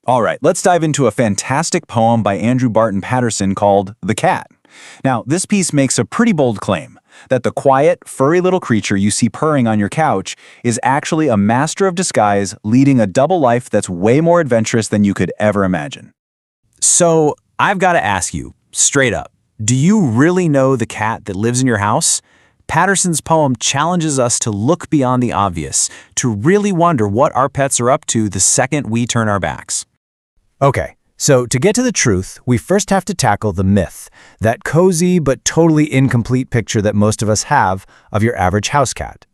All right, let's dive into a fantastic poem by Andrew Barton Patterson called The Cat. Now, this piece makes a pretty bold claim that the quiet, furry little creature you see purring on your couch is actually a master of disguise leading a double life that's way more adventurous than you could ever imagine. So, I've got to ask you, straight up, do you really know the cat that lives in your house? Patterson's poem challenges us to look beyond the obvious, to really wonder what our pets are up to the second we turn our backs. Okay, so to get to the truth, we first have to tackle the myth, that cozy but totally incomplete picture that most of us have of your average house cat.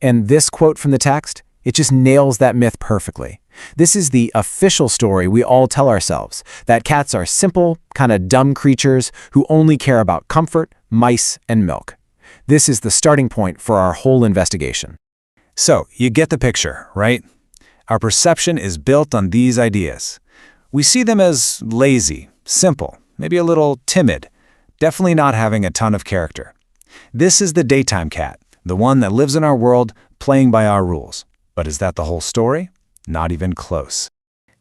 And this quote from the text, it just nails that myth perfectly. This is the official story we all tell ourselves, that cats are simple, kind of dumb creatures who only care about comfort, mice, and milk. This is the starting point for our whole investigation. So, you get the picture, right? Our perception is built on these ideas. We see them as lazy, simple, maybe a little timid, definitely not having a ton of character. This is the daytime cat, the one that lives in our world, playing by our rules. But is that the whole story? Not even close.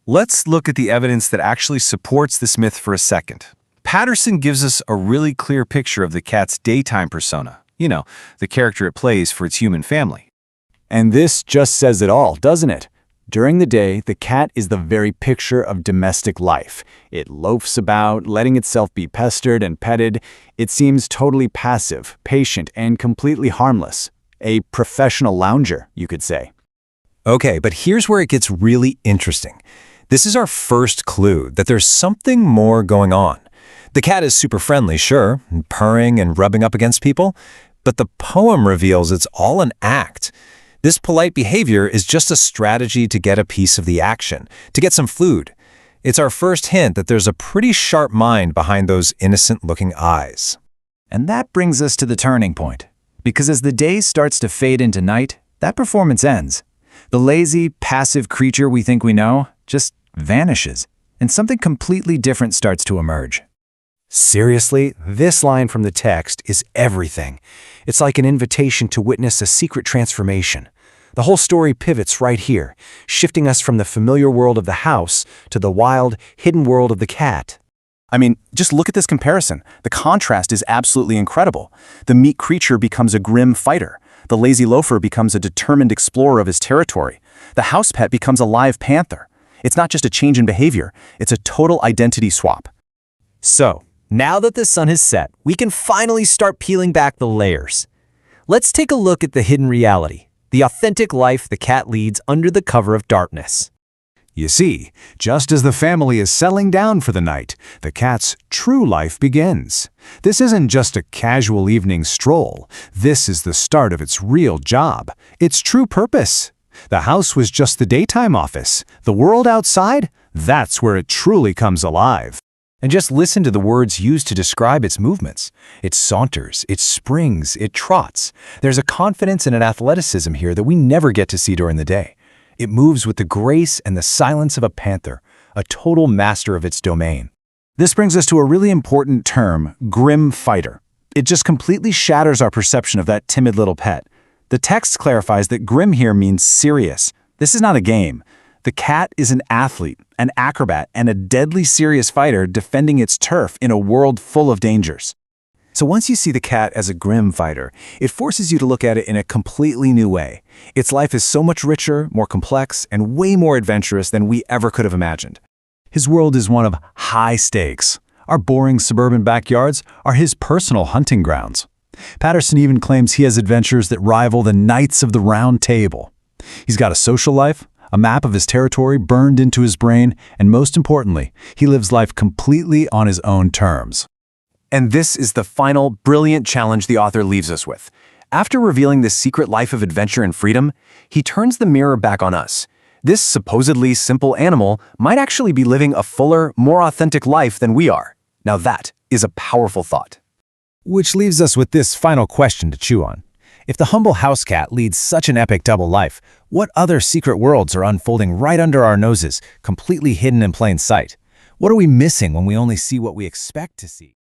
Let's look at the evidence that actually supports this myth for a second. Patterson gives us a really clear picture of the cat's daytime persona. You know, the character it plays for its human family. And this just says it all, doesn't it? During the day, the cat is the very picture of domestic life. It loafs about, letting itself be pestered and petted. It seems totally passive, patient, and completely harmless. A professional lounger, you could say. Okay, but here's where it gets really interesting. This is our first clue that there's something more going on. The cat is super friendly, sure, purring and rubbing up against people, but the poem reveals it's all an act. This polite behavior is just a strategy to get a piece of the action, to get some food. It's our first hint that there's a pretty sharp mind behind those innocent-looking eyes. And that brings us to the turning point. Because as the day starts to fade into night, that performance ends. The lazy, passive creature we think we know just vanishes, and something completely different starts to emerge. Seriously, this line from the text is everything. It's like an invitation to witness a secret transformation. The whole story pivots right here, shifting us from the familiar world of the house to the wild, hidden world of the cat. I mean, just look at this comparison. The contrast is absolutely incredible. The meek creature becomes a grim fighter. The lazy loafer becomes a determined explorer of his territory. The house pet becomes a live panther. It's not just a change in behavior, it's a total identity swap. So, now that the sun has set, we can finally start peeling back the layers. Let's take a look at the hidden reality, the authentic life the cat leads under the cover of darkness. You see, just as the family is settling down for the night, the cat's true life begins. This isn't just a casual evening stroll. This is the start of its real job, its true purpose. The house was just the daytime office. The world outside, that's where it truly comes alive. And just listen to the words used to describe its movements. It saunters, it springs, it trots. There's a confidence and an athleticism here that we never get to see during the day. It moves with the grace and the silence of a panther, a total master of its domain. This brings us to a really important term, grim fighter. It just completely shatters our perception of that timid little pet. The text clarifies that grim here means serious. This is not a game. The cat is an athlete, an acrobat, and a deadly serious fighter defending its turf in a world full of dangers. So once you see the cat as a grim fighter, it forces you to look at it in a completely new way. Its life is so much richer, more complex, and way more adventurous than we ever could have imagined. His world is one of high stakes. Our boring suburban backyards are his personal hunting grounds. Patterson even claims he has adventures that rival the Knights of the Round Table. He's got a social life, a map of his territory burned into his brain, and most importantly, he lives life completely on his own terms. And this is the final, brilliant challenge the author leaves us with. After revealing this secret life of adventure and freedom, he turns the mirror back on us. This supposedly simple animal might actually be living a fuller, more authentic life than we are. Now that is a powerful thought. Which leaves us with this final question to chew on. If the humble house cat leads such an epic double life, what other secret worlds are unfolding right under our noses, completely hidden in plain sight? What are we missing when we only see what we expect to see?